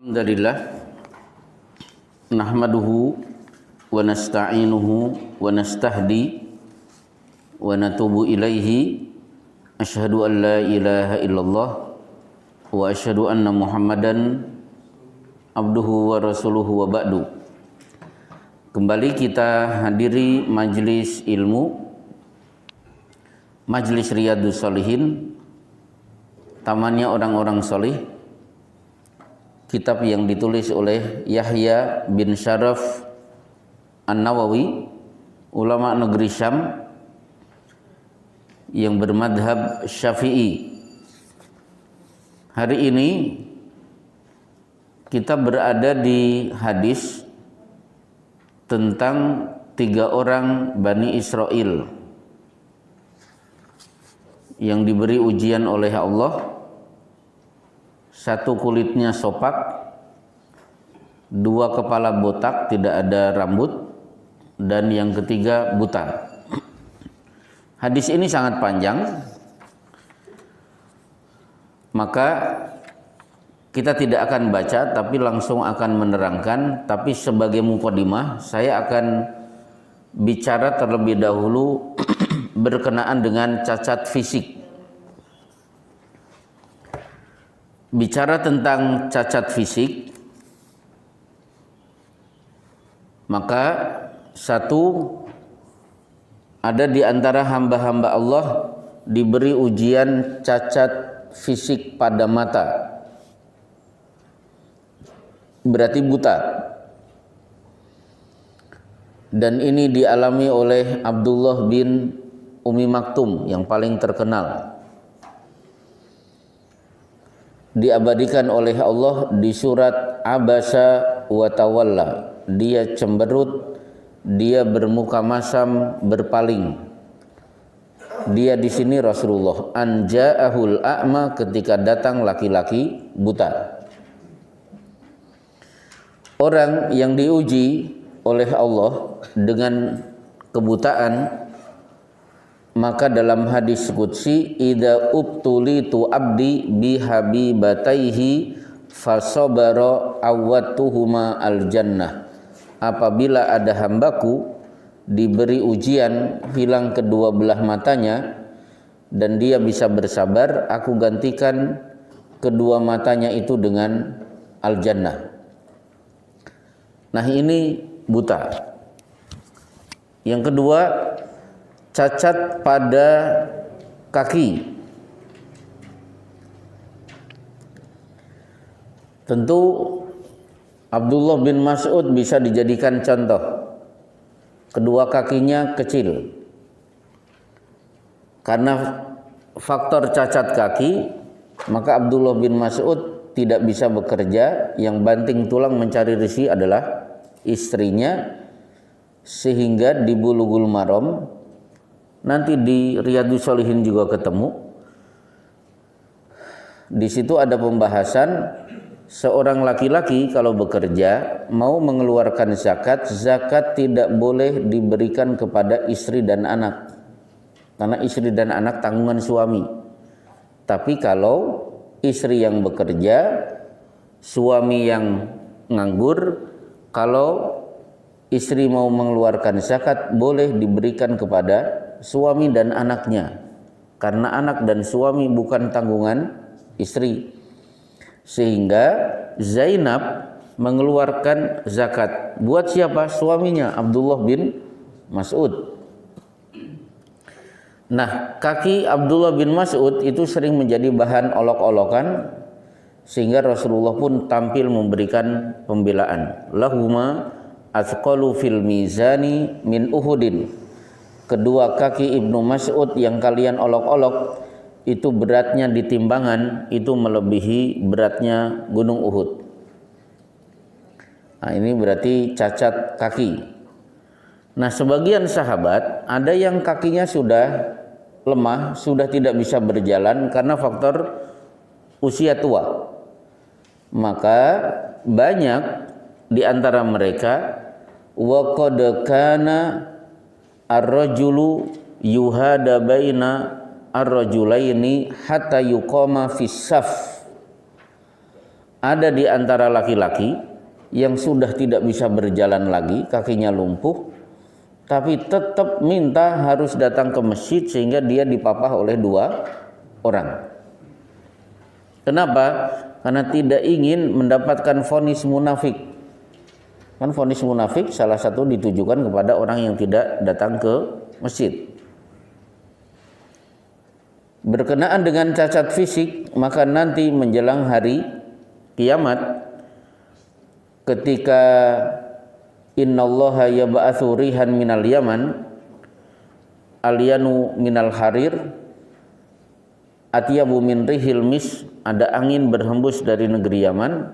Alhamdulillah nahmaduhu wa nasta'inuhu wa nastahdi wa natubu ilaihi asyhadu an la ilaha illallah wa asyhadu anna Muhammadan abduhu wa rasuluhu wa ba'du. Kembali kita hadiri majlis ilmu, majlis Riyadhus Shalihin, tamannya orang-orang solih. Kitab yang ditulis oleh Yahya bin Syaraf An-Nawawi, ulama negeri Syam yang bermadhab Syafi'i. Hari ini kita berada di hadis tentang 3 orang Bani Israel yang diberi ujian oleh Allah. Satu kulitnya sopak, 2 kepala botak tidak ada rambut, dan yang ketiga buta. Hadis ini sangat panjang, maka kita tidak akan baca tapi langsung akan menerangkan. Tapi sebagai mukadimah saya akan bicara terlebih dahulu berkenaan dengan cacat fisik. Bicara tentang cacat fisik, maka satu, ada di antara hamba-hamba Allah diberi ujian cacat fisik pada mata, berarti buta. Dan ini dialami oleh Abdullah bin Umi Maktum yang paling terkenal. Diabadikan oleh Allah di surat Abasa wa Tawalla. Dia cemberut, dia bermuka masam, berpaling. Dia di sini Rasulullah. Anja'ahul a'ma, ketika datang laki-laki buta. Orang yang diuji oleh Allah dengan kebutaan, maka dalam hadis qudsi, idza ubtulitu abdi bihabibataihi fasabara awwatuhuma aljannah. Apabila ada hambaku diberi ujian hilang kedua belah matanya dan dia bisa bersabar, aku gantikan kedua matanya itu dengan al-jannah. Nah, ini buta. Yang kedua, cacat pada kaki. Tentu Abdullah bin Mas'ud bisa dijadikan contoh. Kedua kakinya kecil. Karena faktor cacat kaki, maka Abdullah bin Mas'ud tidak bisa bekerja. Yang banting tulang mencari rezeki adalah istrinya, sehingga di Bulughul Maram, nanti di Riyadhus Shalihin juga ketemu. Di situ ada pembahasan seorang laki-laki kalau bekerja mau mengeluarkan zakat, zakat tidak boleh diberikan kepada istri dan anak. Karena istri dan anak tanggungan suami. Tapi kalau istri yang bekerja, suami yang nganggur, kalau istri mau mengeluarkan zakat boleh diberikan kepada suami dan anaknya, karena anak dan suami bukan tanggungan istri. Sehingga Zainab mengeluarkan zakat buat siapa? Suaminya, Abdullah bin Mas'ud. Nah, kaki Abdullah bin Mas'ud itu sering menjadi bahan olok-olokan, sehingga Rasulullah pun tampil memberikan pembelaan. Lahuma athqalu fil mizani min Uhudin. Kedua kaki Ibnu Mas'ud yang kalian olok-olok itu beratnya di timbangan itu melebihi beratnya Gunung Uhud. Nah, ini berarti cacat kaki. Nah, sebagian sahabat ada yang kakinya sudah lemah, sudah tidak bisa berjalan karena faktor usia tua. Maka banyak di antara mereka wa qad kana ar-rajulu yuhada baina ar-rajulaini hatta yuqama fis saf. ada di antara laki-laki yang sudah tidak bisa berjalan lagi, kakinya lumpuh, tapi tetap minta harus datang ke masjid sehingga dia dipapah oleh 2 orang. Kenapa? Karena tidak ingin mendapatkan vonis munafik. Kan vonis munafik salah satu ditujukan kepada orang yang tidak datang ke masjid. Berkenaan dengan cacat fisik, maka nanti menjelang hari kiamat, ketika innallaha yab'atsu rihan minal yaman alyanu minal harir atyabu min rihil mis, ada angin berhembus dari negeri Yaman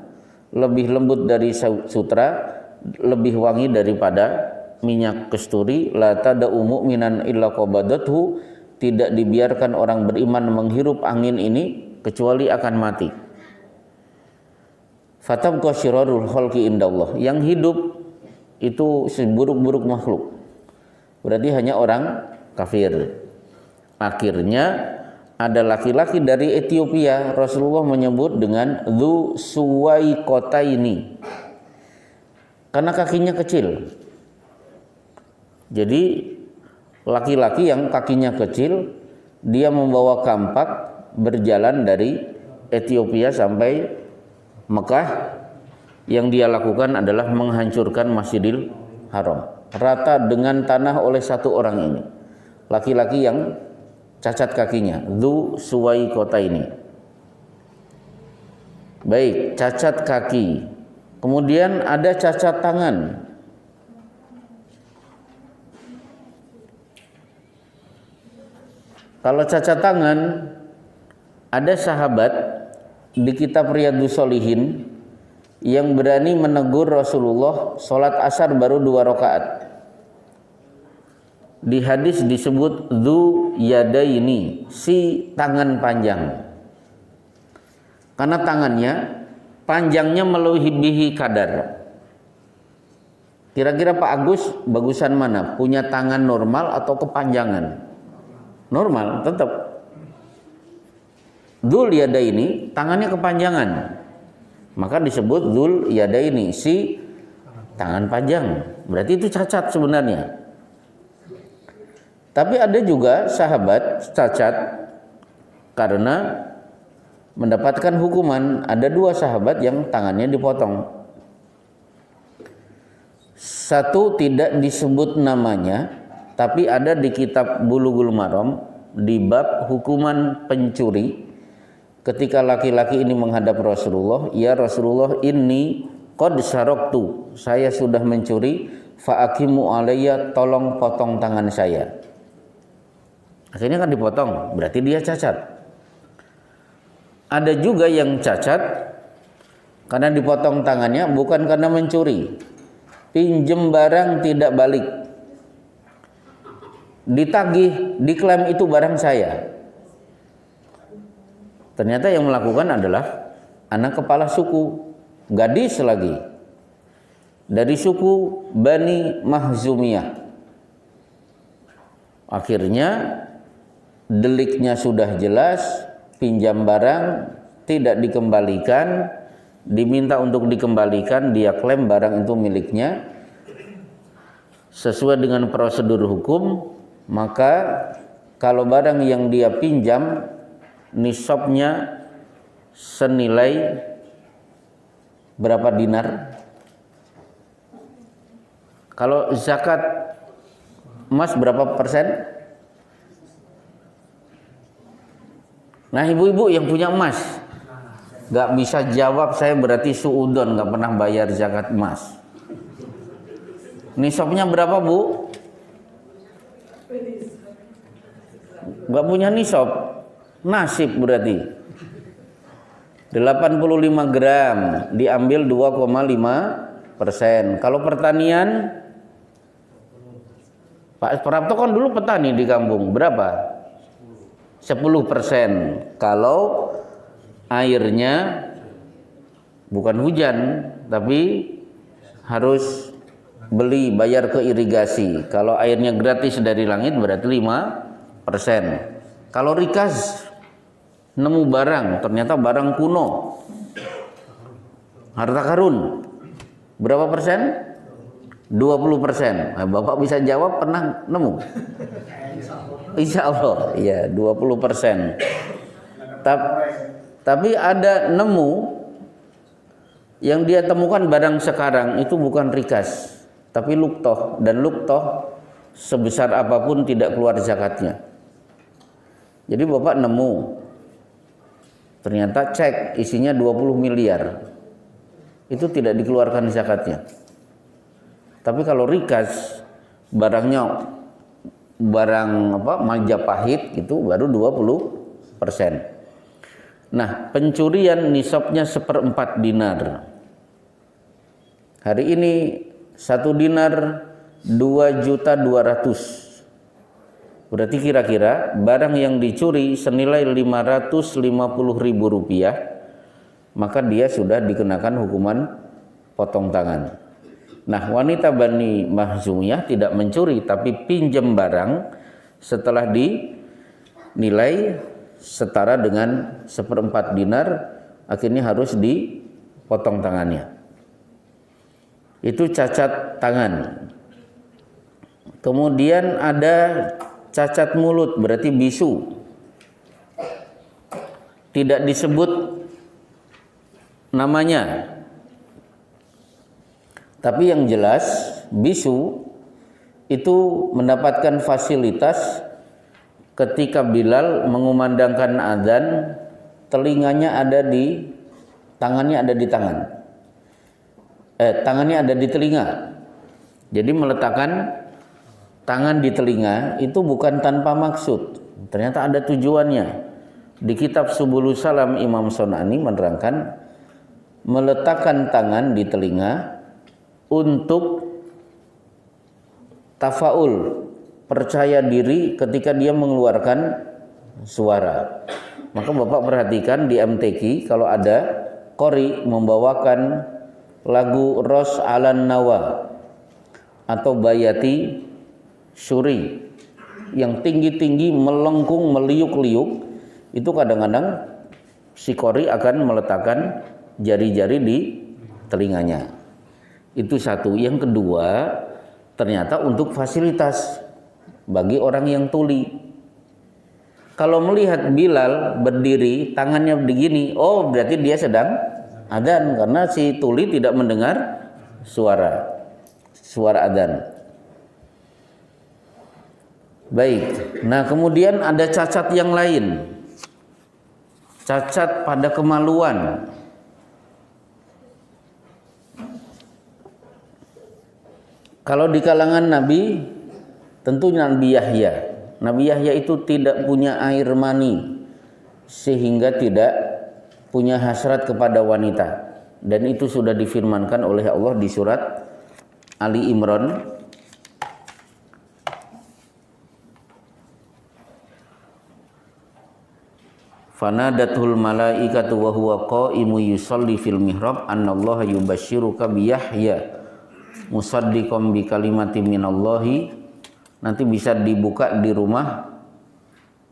lebih lembut dari sutra, lebih wangi daripada minyak kasturi. La tada'u mu'minan illa qabadathu, tidak dibiarkan orang beriman menghirup angin ini kecuali akan mati. Fatabqa syirarul khalqi indallah, yang hidup itu seburuk-buruk makhluk, berarti hanya orang kafir. Akhirnya ada laki-laki dari Ethiopia, Rasulullah menyebut dengan dzu suwaikotaini, karena kakinya kecil. Jadi laki-laki yang kakinya kecil, dia membawa kampak berjalan dari Ethiopia sampai Mekah. Yang dia lakukan adalah menghancurkan Masjidil Haram, rata dengan tanah oleh 1 orang ini, laki-laki yang cacat kakinya, dzu suwaikotaini. Baik, cacat kaki. Kemudian ada cacat tangan. Kalau cacat tangan, ada sahabat di kitab Riyadhus Shalihin yang berani menegur Rasulullah sholat asar baru 2 rakaat. Di hadis disebut dzu yadaini, si tangan panjang, karena tangannya panjangnya melebihi kadar. Kira-kira Pak Agus bagusan mana? Punya tangan normal atau kepanjangan? Normal tetap. Dzul yadaini, tangannya kepanjangan, maka disebut dzul yadaini, si tangan panjang. Berarti itu cacat sebenarnya. Tapi ada juga sahabat cacat karena mendapatkan hukuman. Ada 2 sahabat yang tangannya dipotong. Satu tidak disebut namanya, tapi ada di kitab Bulughul Maram di bab hukuman pencuri. Ketika laki-laki ini menghadap Rasulullah, ya Rasulullah, inni qad saraqtu, saya sudah mencuri, fa aqimu alayya, tolong potong tangan saya. Akhirnya kan dipotong, berarti dia cacat. Ada juga yang cacat karena dipotong tangannya bukan karena mencuri, pinjem barang tidak balik, ditagih, diklaim itu barang saya. Ternyata yang melakukan adalah anak kepala suku, gadis lagi, dari suku Bani Mahzumiyah. Akhirnya deliknya sudah jelas, pinjam barang tidak dikembalikan, diminta untuk dikembalikan, dia klaim barang itu miliknya. Sesuai dengan prosedur hukum, maka kalau barang yang dia pinjam nisabnya senilai berapa dinar? Kalau zakat emas berapa persen? Nah, ibu-ibu yang punya emas gak bisa jawab, saya berarti suudon, gak pernah bayar zakat emas. Nisabnya berapa, Bu? Gak punya nisab, nasib berarti. 85 gram diambil 2,5%. Kalau pertanian, Pak Prapto kan dulu petani di kampung, berapa? 10%. Kalau airnya bukan hujan, tapi harus beli, bayar ke irigasi. Kalau airnya gratis dari langit berarti 5%. Kalau rikas, nemu barang, ternyata barang kuno, Harta karun. Berapa persen? 20%. Nah, Bapak bisa jawab pernah nemu? Insya Allah, iya 20%. Tapi ada nemu yang dia temukan barang sekarang itu bukan rikas, tapi luktoh, dan luktoh sebesar apapun tidak keluar zakatnya. Jadi Bapak nemu, ternyata cek isinya 20 miliar, itu tidak dikeluarkan zakatnya. Tapi kalau rikas, barangnya barang Majapahit itu baru 20%. Nah, pencurian nisabnya 1/4 dinar. Hari ini 1 dinar 2.200.000. Berarti kira-kira barang yang dicuri senilai 550.000 rupiah, maka dia sudah dikenakan hukuman potong tangan. Nah, wanita Bani Makhzumiyah tidak mencuri tapi pinjam barang setelah dinilai setara dengan 1/4 dinar, akhirnya harus dipotong tangannya. Itu cacat tangan. Kemudian ada cacat mulut, berarti bisu. Tidak disebut namanya. Tapi yang jelas bisu itu mendapatkan fasilitas ketika Bilal mengumandangkan azan, telinganya ada di tangannya, ada di tangan. Tangannya ada di telinga. Jadi meletakkan tangan di telinga itu bukan tanpa maksud. Ternyata ada tujuannya. Di kitab Subulus Salam Imam Sonani menerangkan meletakkan tangan di telinga untuk tafaul, percaya diri ketika dia mengeluarkan suara. Maka Bapak perhatikan di MTQ kalau ada qori membawakan lagu Ros Alan Nawa atau Bayati Suri yang tinggi-tinggi, melengkung, meliuk-liuk, itu kadang-kadang si qori akan meletakkan jari-jari di telinganya. Itu satu. Yang kedua, ternyata untuk fasilitas bagi orang yang tuli. Kalau melihat Bilal berdiri, tangannya begini, oh berarti dia sedang adzan, karena si tuli tidak mendengar suara adzan. Baik. Nah, kemudian ada cacat yang lain. Cacat pada kemaluan. Kalau di kalangan Nabi, tentunya Nabi Yahya. Nabi Yahya itu tidak punya air mani, sehingga tidak punya hasrat kepada wanita. Dan itu sudah difirmankan oleh Allah di surat Ali Imran. Fanadatul malaikatu wa huwa qaimu yusalli fil mihrab annallaha yubashshiruka bi Yahya musaddiqam bi kalimatin minallahi. Nanti bisa dibuka di rumah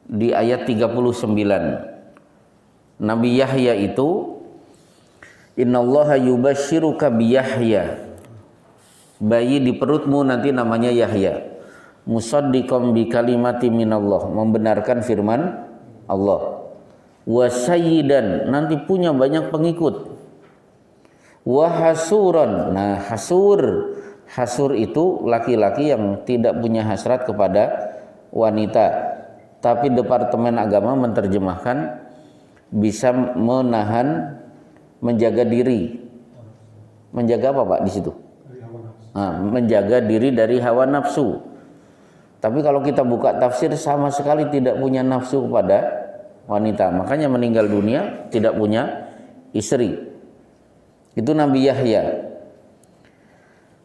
di ayat 39. Nabi Yahya itu innallaha yubashshiruka bi Yahya, bayi di perutmu nanti namanya Yahya, musaddiqam bi kalimatin minallah, membenarkan firman Allah, wa sayyidan, nanti punya banyak pengikut, wa hasuran. Nah, hasur itu laki-laki yang tidak punya hasrat kepada wanita. Tapi Departemen Agama menerjemahkan bisa menahan, menjaga diri. Menjaga apa Pak di situ? Nah, menjaga diri dari hawa nafsu. Tapi kalau kita buka tafsir, sama sekali tidak punya nafsu kepada wanita. Makanya meninggal dunia tidak punya istri. Itu Nabi Yahya.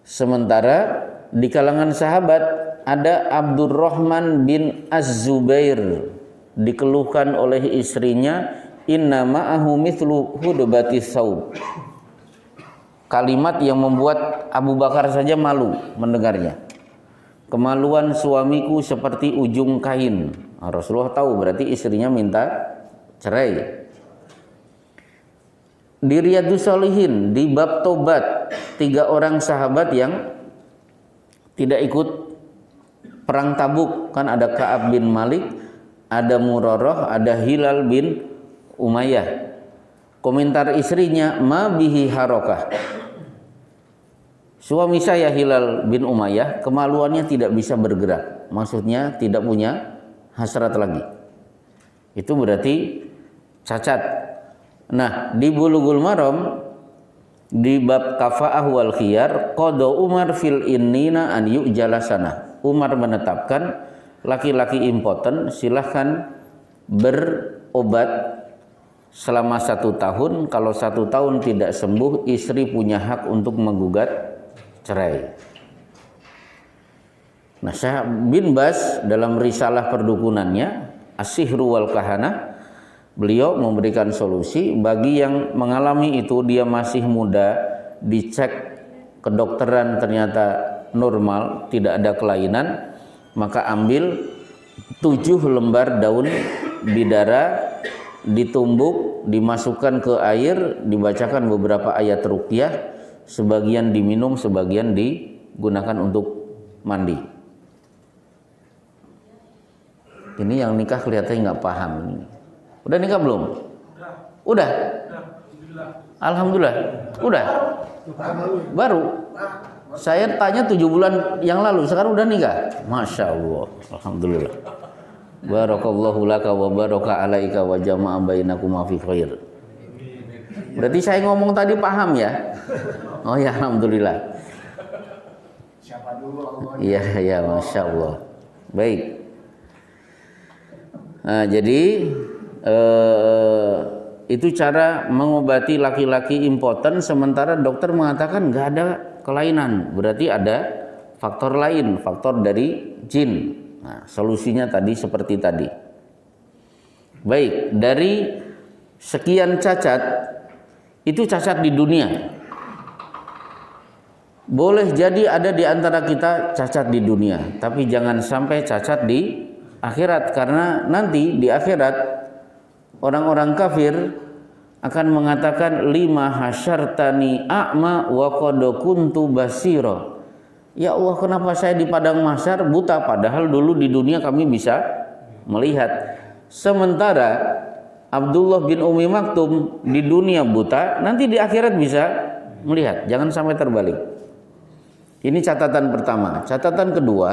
Sementara di kalangan sahabat ada Abdurrahman bin Az-Zubair, dikeluhkan oleh istrinya, inna ma'ahu mithlu hudbatis saub. Kalimat yang membuat Abu Bakar saja malu mendengarnya. Kemaluan suamiku seperti ujung kain. Nah, Rasulullah tahu berarti istrinya minta cerai. Di Riyadhus Shalihin di bab tobat 3 orang sahabat yang tidak ikut perang Tabuk, kan ada Ka'ab bin Malik, ada Murarah, ada Hilal bin Umayyah. Komentar istrinya, ma bihi harokah. Suami saya Hilal bin Umayyah kemaluannya tidak bisa bergerak, maksudnya tidak punya hasrat lagi. Itu berarti cacat. Nah, di Bulughul Maram di bab kafa'ah wal khiyar, qada Umar fil innina an yu'jala sana. Umar menetapkan laki-laki impoten silahkan berobat selama 1 tahun. Kalau 1 tahun tidak sembuh, istri punya hak untuk menggugat cerai. Nah, Syekh bin Baz dalam risalah perdukunannya As-Sihru wal Kahanah, beliau memberikan solusi bagi yang mengalami itu, dia masih muda, dicek kedokteran ternyata normal, tidak ada kelainan, maka ambil 7 lembar daun bidara, ditumbuk, dimasukkan ke air, dibacakan beberapa ayat ruqyah, sebagian diminum, sebagian digunakan untuk mandi. Ini yang nikah kelihatannya nggak paham ini. Udah nikah belum? Udah. Alhamdulillah. Udah. Baru. Saya tanya 7 bulan yang lalu, sekarang udah nikah. Masya Allah. Alhamdulillah. Barakallahu laka wa baraka alaika wa jama'a bainakuma fi khair. Berarti saya ngomong tadi paham ya? Oh ya, alhamdulillah. Siapa dulu Allah? Iya, ya, Masya Allah. Baik. Nah, jadi itu cara mengobati laki-laki impoten, sementara dokter mengatakan nggak ada kelainan, berarti ada faktor lain, faktor dari jin. Nah, solusinya tadi seperti tadi. Baik, dari sekian cacat, itu cacat di dunia. Boleh jadi ada di antara kita cacat di dunia, tapi jangan sampai cacat di akhirat, karena nanti di akhirat orang-orang kafir akan mengatakan, lima hasyartani a'ma wa qad kuntu basira. Ya Allah, kenapa saya di padang mahsyar buta, padahal dulu di dunia kami bisa melihat. Sementara Abdullah bin Ummi Maktum di dunia buta, nanti di akhirat bisa melihat. Jangan sampai terbalik. Ini catatan pertama. Catatan kedua,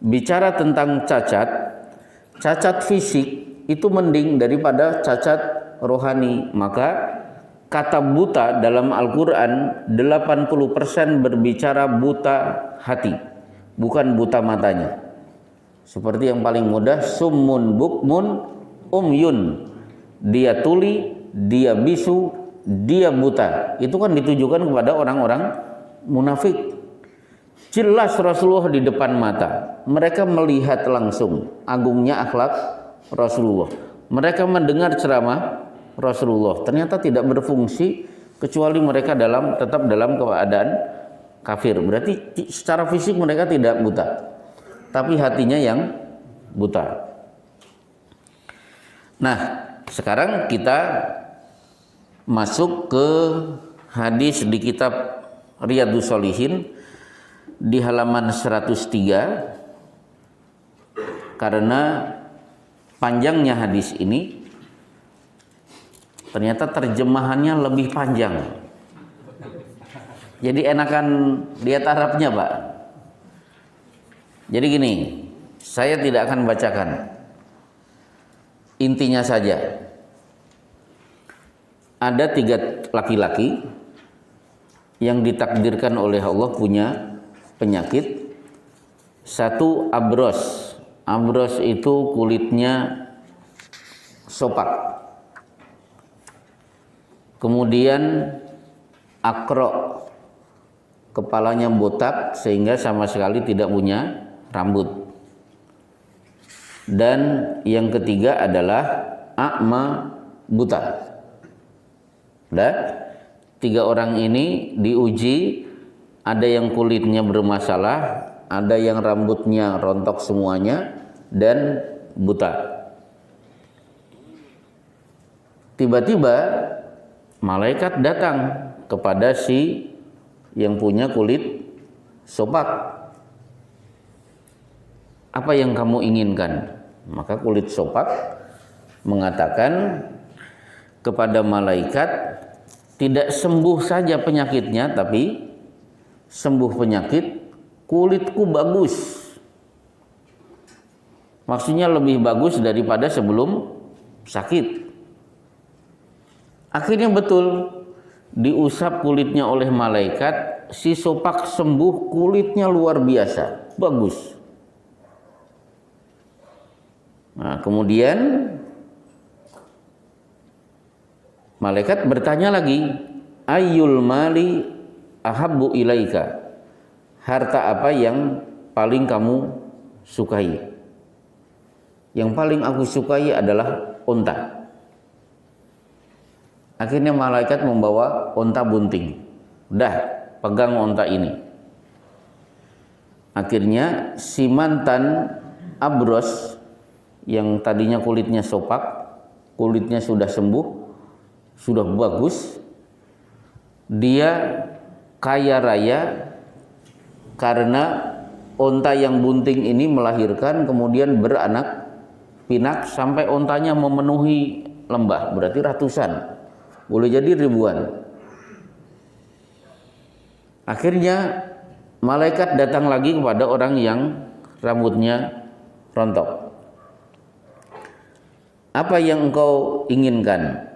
bicara tentang cacat fisik itu mending daripada cacat rohani. Maka kata buta dalam Al-Quran 80% berbicara buta hati, bukan buta matanya. Seperti yang paling mudah, summun bukmun umyun, dia tuli, dia bisu, dia buta. Itu kan ditujukan kepada orang-orang munafik. Jelas Rasulullah di depan mata, mereka melihat langsung agungnya akhlak Rasulullah. Mereka mendengar ceramah Rasulullah, ternyata tidak berfungsi kecuali mereka tetap dalam keadaan kafir. Berarti secara fisik mereka tidak buta, tapi hatinya yang buta. Nah, sekarang kita masuk ke hadis di kitab Riyadhus Shalihin di halaman 103, karena panjangnya hadis ini, ternyata terjemahannya lebih panjang. Jadi enakan lihat Arabnya, Pak. Jadi gini, saya tidak akan bacakan, intinya saja. Ada 3 laki-laki yang ditakdirkan oleh Allah punya penyakit. 1 abros. Abros itu kulitnya sopak. Kemudian akro, kepalanya botak sehingga sama sekali tidak punya rambut. Dan yang ketiga adalah a'ma, buta. Nah, 3 orang ini diuji, ada yang kulitnya bermasalah, ada yang rambutnya rontok semuanya, dan buta. Tiba-tiba malaikat datang kepada si yang punya kulit sopak. Apa yang kamu inginkan? Maka kulit sopak mengatakan kepada malaikat, tidak sembuh saja penyakitnya, tapi sembuh penyakit, kulitku bagus. Maksudnya lebih bagus daripada sebelum sakit. Akhirnya betul, diusap kulitnya oleh malaikat, si sopak sembuh, kulitnya luar biasa, bagus. Nah, kemudian malaikat bertanya lagi, ayyul mali ahabbu ilaika, harta apa yang paling kamu sukai? Yang paling aku sukai adalah unta. Akhirnya malaikat membawa unta bunting. Udah, pegang unta ini. Akhirnya si mantan Abros yang tadinya kulitnya sopak, kulitnya sudah sembuh, sudah bagus, dia kaya raya karena unta yang bunting ini melahirkan, kemudian beranak pinak sampai untanya memenuhi lembah, berarti ratusan, boleh jadi ribuan. Akhirnya malaikat datang lagi kepada orang yang rambutnya rontok. Apa yang engkau inginkan?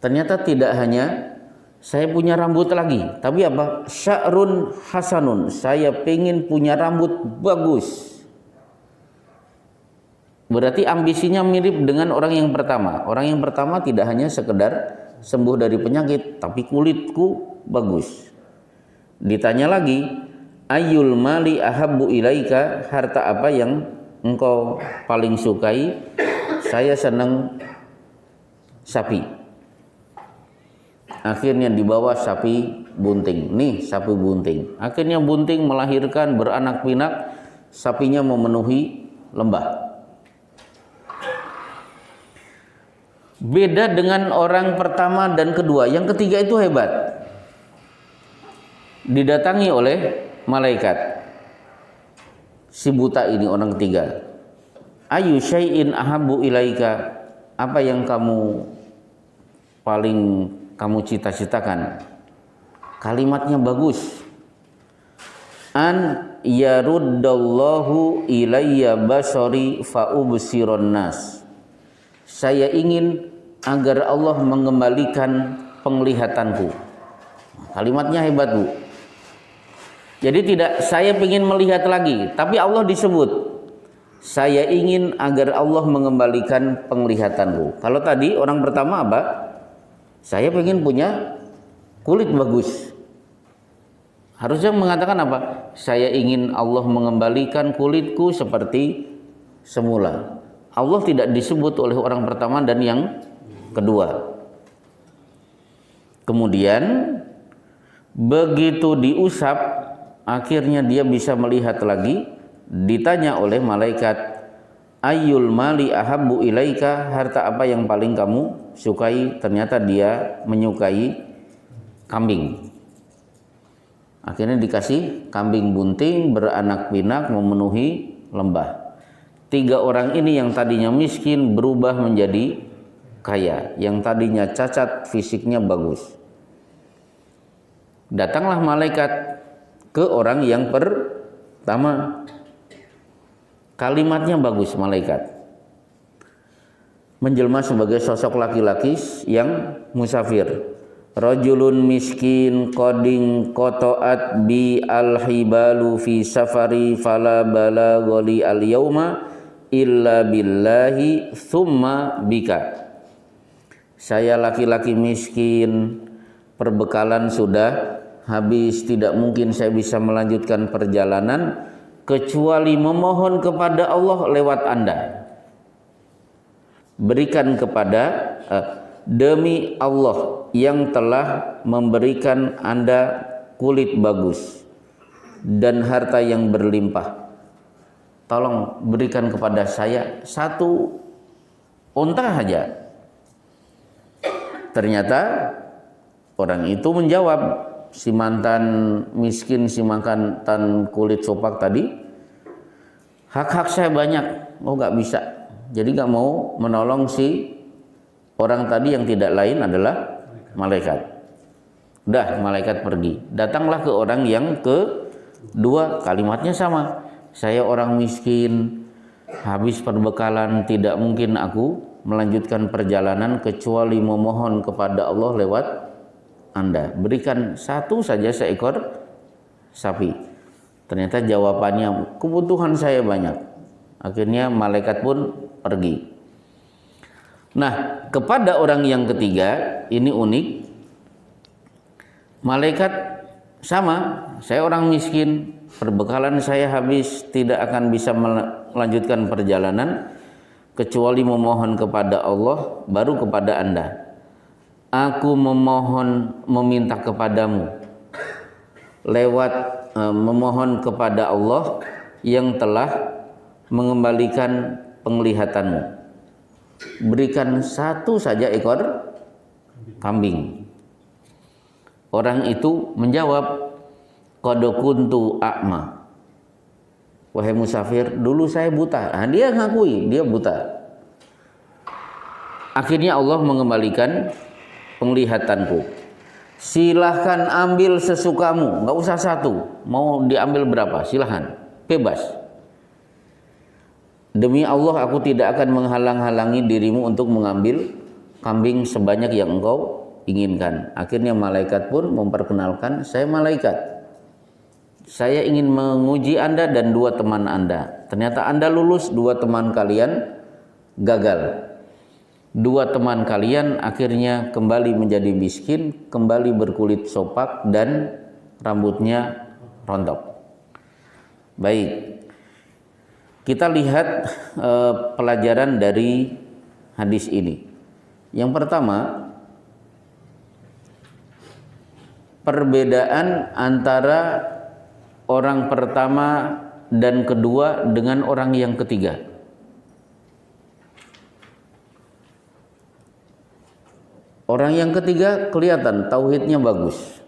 Ternyata tidak hanya saya punya rambut lagi, tapi apa? Sya'run hasanun, saya pengen punya rambut bagus. Berarti ambisinya mirip dengan orang yang pertama. Orang yang pertama tidak hanya sekedar sembuh dari penyakit, tapi kulitku bagus. Ditanya lagi, ayyul mali ahabbu ilaika, harta apa yang engkau paling sukai? Saya senang sapi. Akhirnya dibawa sapi bunting. Nih sapi bunting. Akhirnya bunting melahirkan, beranak pinak, sapinya memenuhi lembah. Beda dengan orang pertama dan kedua. Yang ketiga itu hebat. Didatangi oleh malaikat. Si buta ini orang ketiga. Ayu syai'in ahabbu ilaika, apa yang paling kamu cita-citakan? Kalimatnya bagus. An yaruddallahu ilayya basari fa'ubsiron nas. Saya ingin agar Allah mengembalikan penglihatanku. Kalimatnya hebat, Bu. Jadi tidak saya ingin melihat lagi, tapi Allah disebut. Saya ingin agar Allah mengembalikan penglihatanku. Kalau tadi orang pertama apa? Saya ingin punya kulit bagus. Harusnya mengatakan apa? Saya ingin Allah mengembalikan kulitku seperti semula. Allah tidak disebut oleh orang pertama dan yang kedua. Kemudian begitu diusap, akhirnya dia bisa melihat lagi. Ditanya oleh malaikat, ayyul mali ahabbu ilaika, harta apa yang paling kamu sukai? Ternyata dia menyukai kambing. Akhirnya dikasih kambing bunting, beranak pinak, memenuhi lembah. 3 orang ini yang tadinya miskin berubah menjadi kaya, yang tadinya cacat fisiknya bagus. Datanglah malaikat ke orang yang pertama. Kalimatnya bagus, malaikat. Menjelma sebagai sosok laki-laki yang musafir. Rajulun miskin qading qata'at bi al-hibalu fi safari fala balagoli al-yauma illa billahi thumma bika. Saya laki-laki miskin, perbekalan sudah habis, tidak mungkin saya bisa melanjutkan perjalanan kecuali memohon kepada Allah lewat Anda. Berikan kepada demi Allah yang telah memberikan Anda kulit bagus dan harta yang berlimpah. Tolong berikan kepada saya 1 unta saja. Ternyata orang itu menjawab, si mantan miskin, si mantan kulit sopak tadi, hak-hak saya banyak. Oh, nggak bisa. Jadi nggak mau menolong si orang tadi yang tidak lain adalah malaikat. Udah, malaikat pergi. Datanglah ke orang yang kedua, kalimatnya sama. Saya orang miskin, habis perbekalan, tidak mungkin aku melanjutkan perjalanan kecuali memohon kepada Allah lewat Anda. Berikan satu saja seekor sapi. Ternyata jawabannya, kebutuhan saya banyak. Akhirnya malaikat pun pergi. Nah, kepada orang yang ketiga, ini unik. Malaikat sama, saya orang miskin, perbekalan saya habis, tidak akan bisa melanjutkan perjalanan kecuali memohon kepada Allah, baru kepada Anda. Aku meminta kepadamu lewat memohon kepada Allah yang telah mengembalikan penglihatanmu. Berikan satu saja ekor kambing. Orang itu menjawab, qad kuntu a'ma. Wahai musafir, dulu saya buta. Nah, dia ngakui dia buta. Akhirnya Allah mengembalikan penglihatanku. Silahkan ambil sesukamu, nggak usah satu. Mau diambil berapa? Silahkan, bebas. Demi Allah, aku tidak akan menghalang-halangi dirimu untuk mengambil kambing sebanyak yang engkau inginkan. Akhirnya malaikat pun memperkenalkan, saya malaikat. Saya ingin menguji Anda dan dua teman Anda. Ternyata Anda lulus, dua teman kalian gagal. Dua teman kalian akhirnya kembali menjadi miskin, kembali berkulit sopak dan rambutnya rontok. Baik, kita lihat pelajaran dari hadis ini. Yang pertama, perbedaan antara orang pertama dan kedua dengan orang yang ketiga. Orang yang ketiga kelihatan tauhidnya bagus.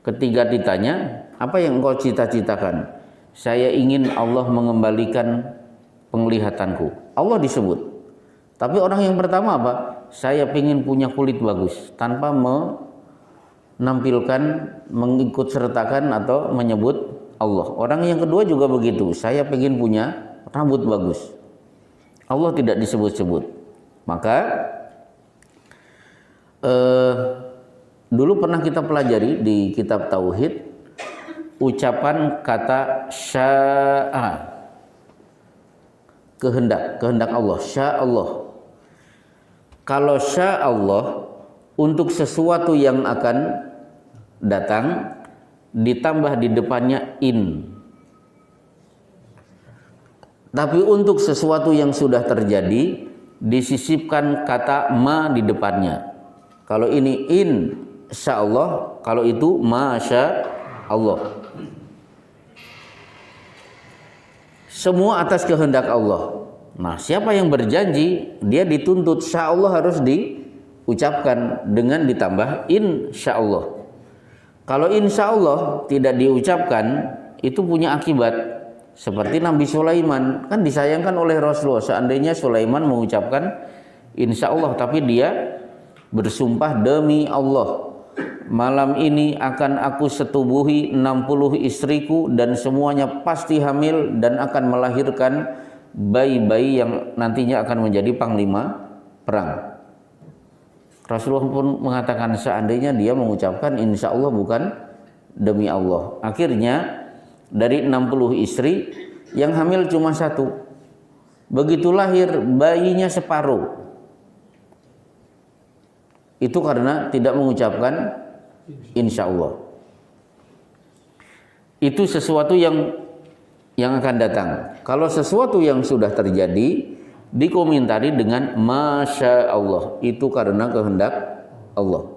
Ketika ditanya, apa yang engkau cita-citakan? Saya ingin Allah mengembalikan penglihatanku. Allah disebut. Tapi orang yang pertama apa? Saya ingin punya kulit bagus tanpa menampilkan, mengikut sertakan atau menyebut Allah. Orang yang kedua juga begitu. Saya ingin punya rambut bagus. Allah tidak disebut-sebut. Maka dulu pernah kita pelajari di kitab Tauhid ucapan kata sya'a, kehendak Allah, sya Allah. Kalau sya Allah untuk sesuatu yang akan datang ditambah di depannya in. Tapi untuk sesuatu yang sudah terjadi disisipkan kata ma di depannya. Kalau ini insya Allah, kalau itu masya Allah. Semua atas kehendak Allah. Nah, siapa yang berjanji, dia dituntut insya Allah harus diucapkan dengan ditambah insya Allah. Kalau insya Allah tidak diucapkan, itu punya akibat. Seperti Nabi Sulaiman, kan disayangkan oleh Rasulullah. Seandainya Sulaiman mengucapkan insya Allah, tapi dia bersumpah demi Allah, malam ini akan aku setubuhi 60 istriku dan semuanya pasti hamil dan akan melahirkan bayi-bayi yang nantinya akan menjadi panglima perang. Rasulullah pun mengatakan seandainya dia mengucapkan insya Allah bukan demi Allah. Akhirnya dari 60 istri yang hamil cuma satu. Begitu lahir bayinya separuh. Itu karena tidak mengucapkan insya Allah. Itu sesuatu yang akan datang. Kalau sesuatu yang sudah terjadi dikomentari dengan masya Allah, itu karena kehendak Allah.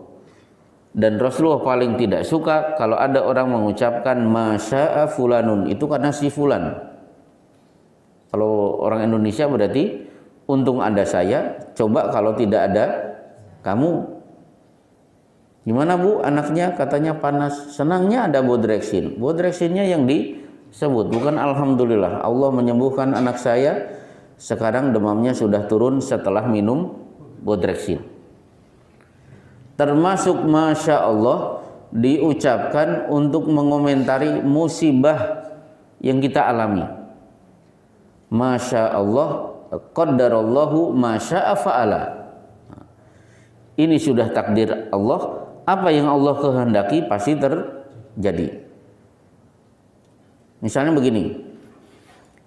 Dan Rasulullah paling tidak suka kalau ada orang mengucapkan masya'a fulanun, itu karena si fulan. Kalau orang Indonesia berarti untung ada saya, coba kalau tidak ada Kamu gimana Bu anaknya? Katanya panas. Senangnya ada Bodrexin. Bodrexinnya yang disebut, bukan alhamdulillah Allah menyembuhkan anak saya. Sekarang demamnya sudah turun setelah minum Bodrexin. Termasuk Masya Allah diucapkan untuk mengomentari musibah yang kita alami. Masya Allah, qaddarallahu masya'a fa'ala. Ini sudah takdir Allah. Apa yang Allah kehendaki pasti terjadi. Misalnya begini,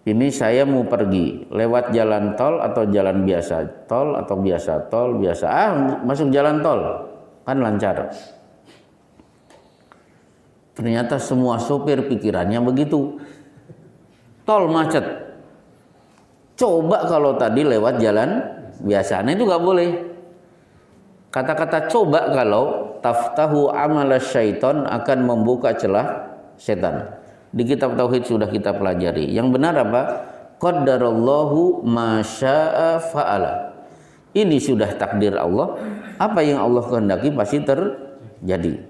ini saya mau pergi lewat jalan tol atau jalan biasa, tol atau biasa, tol biasa. Masuk jalan tol kan lancar. Ternyata semua sopir pikirannya begitu. Tol macet. Coba kalau tadi lewat jalan biasa, nah itu nggak boleh. Kata-kata coba kalau taftahu amala syaiton akan membuka celah setan. Di kitab tauhid sudah kita pelajari. Yang benar apa? Qaddarallahu masya'a fa'ala. Ini sudah takdir Allah. Apa yang Allah kehendaki pasti terjadi.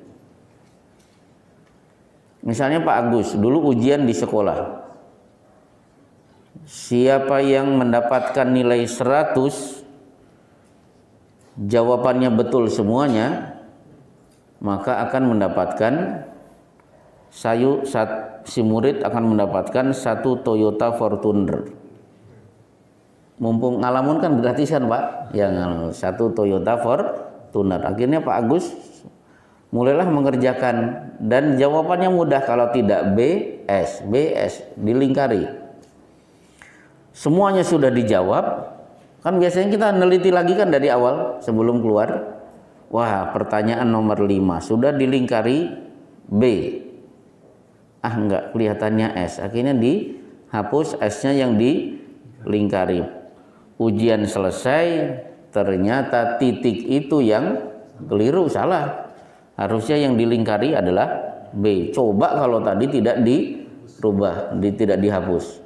Misalnya Pak Agus dulu ujian di sekolah. Siapa yang mendapatkan nilai 100 jawabannya betul semuanya, maka akan mendapatkan si murid akan mendapatkan 1 Toyota Fortuner. Mumpung ngalamun kan gratisan Pak, yang 1 Toyota Fortuner. Akhirnya Pak Agus mulailah mengerjakan dan jawabannya mudah, kalau tidak BS dilingkari. Semuanya sudah dijawab. Kan biasanya kita neliti lagi kan dari awal sebelum keluar. Wah, pertanyaan nomor 5 sudah dilingkari B. Enggak, kelihatannya S. Akhirnya dihapus S-nya yang dilingkari. Ujian selesai, ternyata titik itu yang keliru, salah. Harusnya yang dilingkari adalah B. Coba kalau tadi tidak dirubah, tidak dihapus.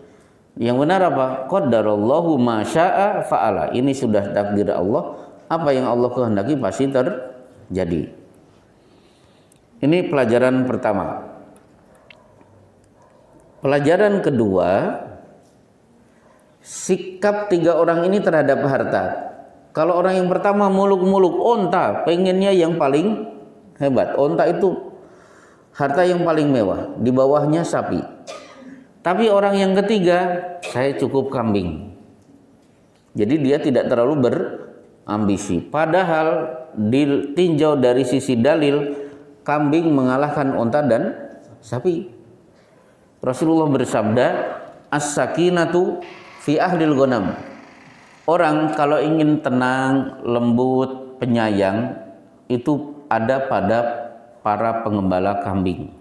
Yang benar apa? Qaddarallahu masya'a fa'ala. Ini sudah takdir Allah. Apa yang Allah kehendaki pasti terjadi. Ini pelajaran pertama. Pelajaran kedua, sikap 3 orang ini terhadap harta. Kalau orang yang pertama muluk-muluk onta, pengennya yang paling hebat. Onta itu harta yang paling mewah, di bawahnya sapi. Tapi orang yang ketiga, saya cukup kambing. Jadi dia tidak terlalu berambisi. Padahal ditinjau dari sisi dalil, kambing mengalahkan onta dan sapi. Rasulullah bersabda, as-sakinatu fi ahlil ghanam. Orang kalau ingin tenang, lembut, penyayang, itu ada pada para pengembala kambing.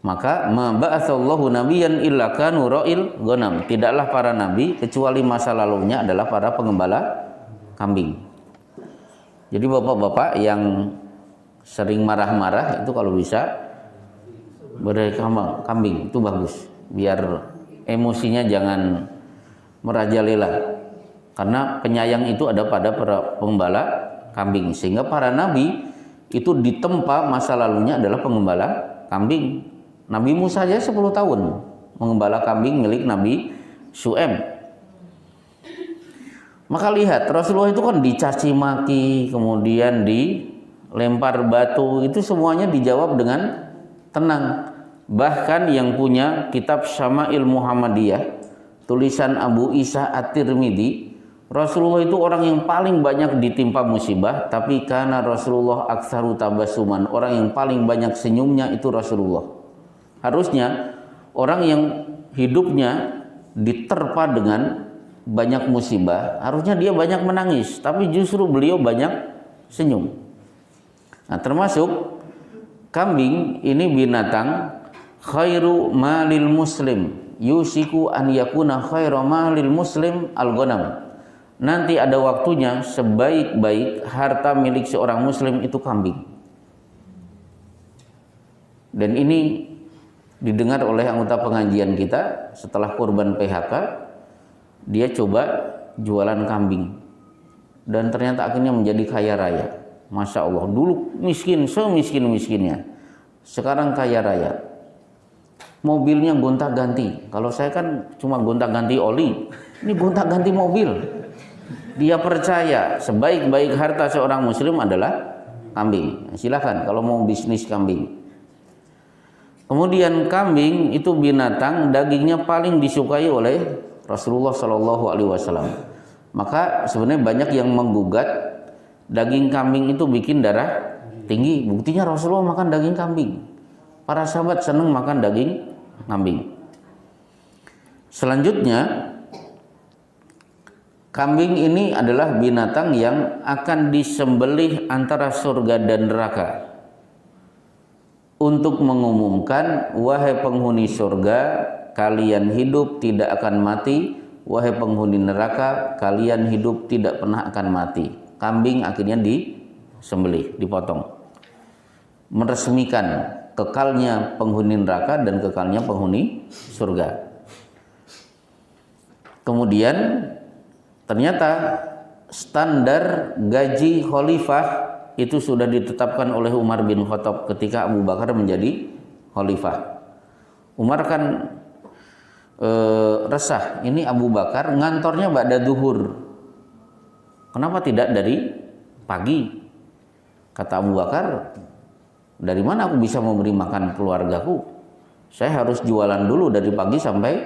Maka ma ba'atsallahu nabiyyan illa kanu ra'il ghanam. Tidaklah para nabi kecuali masa lalunya adalah para pengembala kambing. Jadi bapak-bapak yang sering marah-marah itu kalau bisa berkambing, kambing itu bagus. Biar emosinya jangan merajalela. Karena penyayang itu ada pada para pengembala kambing. Sehingga para nabi itu ditempa masa lalunya adalah pengembala kambing. Nabi Musa saja 10 tahun mengembala kambing milik Nabi Syu'aib. Maka lihat, Rasulullah itu kan dicaci maki, kemudian dilempar batu, itu semuanya dijawab dengan tenang. Bahkan yang punya kitab Syama'il Muhammadiyah, tulisan Abu Isa At-Tirmidzi, Rasulullah itu orang yang paling banyak ditimpa musibah, tapi karena Rasulullah aktsaru tabassuman, orang yang paling banyak senyumnya itu Rasulullah. Harusnya orang yang hidupnya diterpa dengan banyak musibah, harusnya dia banyak menangis, tapi justru beliau banyak senyum. Nah, termasuk kambing ini binatang khairu malil muslim, yusiku an yakuna khairu malil muslim al-ghanam. Nanti ada waktunya sebaik-baik harta milik seorang muslim itu kambing. Dan ini didengar oleh anggota pengajian kita setelah korban PHK, dia coba jualan kambing. dan ternyata akhirnya menjadi kaya raya. Masya Allah, dulu miskin semiskin-miskinnya, sekarang kaya raya. Mobilnya gonta-ganti. Kalau saya kan cuma gonta-ganti oli, ini gonta-ganti mobil. Dia percaya sebaik-baik harta seorang muslim adalah kambing. Silakan kalau mau bisnis kambing. Kemudian kambing itu binatang dagingnya paling disukai oleh Rasulullah Shallallahu Alaihi Wasallam. Maka sebenarnya banyak yang menggugat daging kambing itu bikin darah tinggi. Buktinya Rasulullah makan daging kambing. Para sahabat senang makan daging kambing. Selanjutnya, kambing ini adalah binatang yang akan disembelih antara surga dan neraka untuk mengumumkan, wahai penghuni surga, kalian hidup tidak akan mati, wahai penghuni neraka, kalian hidup tidak pernah akan mati. Kambing akhirnya disembelih, dipotong, meresmikan kekalnya penghuni neraka dan kekalnya penghuni surga. Kemudian ternyata standar gaji khalifah itu sudah ditetapkan oleh Umar bin Khattab ketika Abu Bakar menjadi khalifah. Umar kan resah, ini Abu Bakar ngantornya ba'da duhur, kenapa tidak dari pagi? Kata Abu Bakar, dari mana aku bisa memberi makan keluargaku? Saya harus jualan dulu dari pagi sampai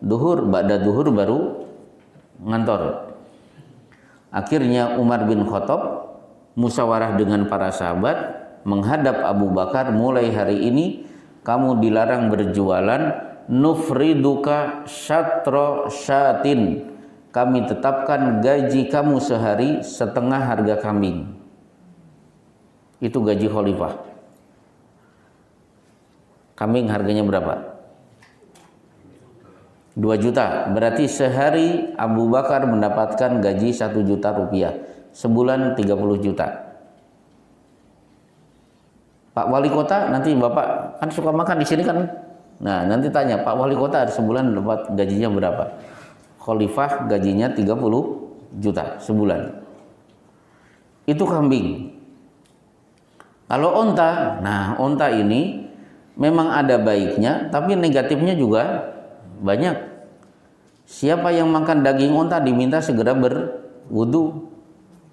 duhur, ba'da duhur baru ngantor. Akhirnya Umar bin Khattab musyawarah dengan para sahabat, menghadap Abu Bakar, mulai hari ini kamu dilarang berjualan, nufriduka syatro syatin, kami tetapkan gaji kamu sehari setengah harga kambing. Itu gaji khalifah. Kambing harganya berapa? 2 juta. Berarti sehari Abu Bakar mendapatkan gaji 1 juta rupiah. Sebulan 30 juta. Pak Wali Kota, nanti Bapak kan suka makan di sini kan. Nah, nanti tanya Pak Wali Kota sebulan dapat gajinya berapa? Khalifah gajinya 30 juta sebulan. Itu kambing. Kalau onta, nah onta ini memang ada baiknya, tapi negatifnya juga banyak. Siapa yang makan daging onta diminta segera berwudu,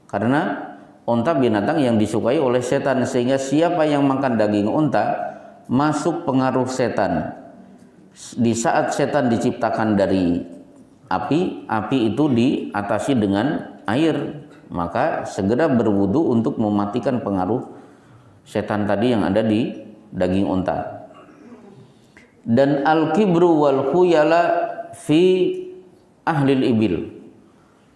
karena onta binatang yang disukai oleh setan, sehingga siapa yang makan daging onta masuk pengaruh setan. Di saat setan diciptakan dari api, api itu diatasi dengan air, maka segera berwudu untuk mematikan pengaruh setan tadi yang ada di daging onta. Dan al-kibru wal khuyala fi ahlil ibil,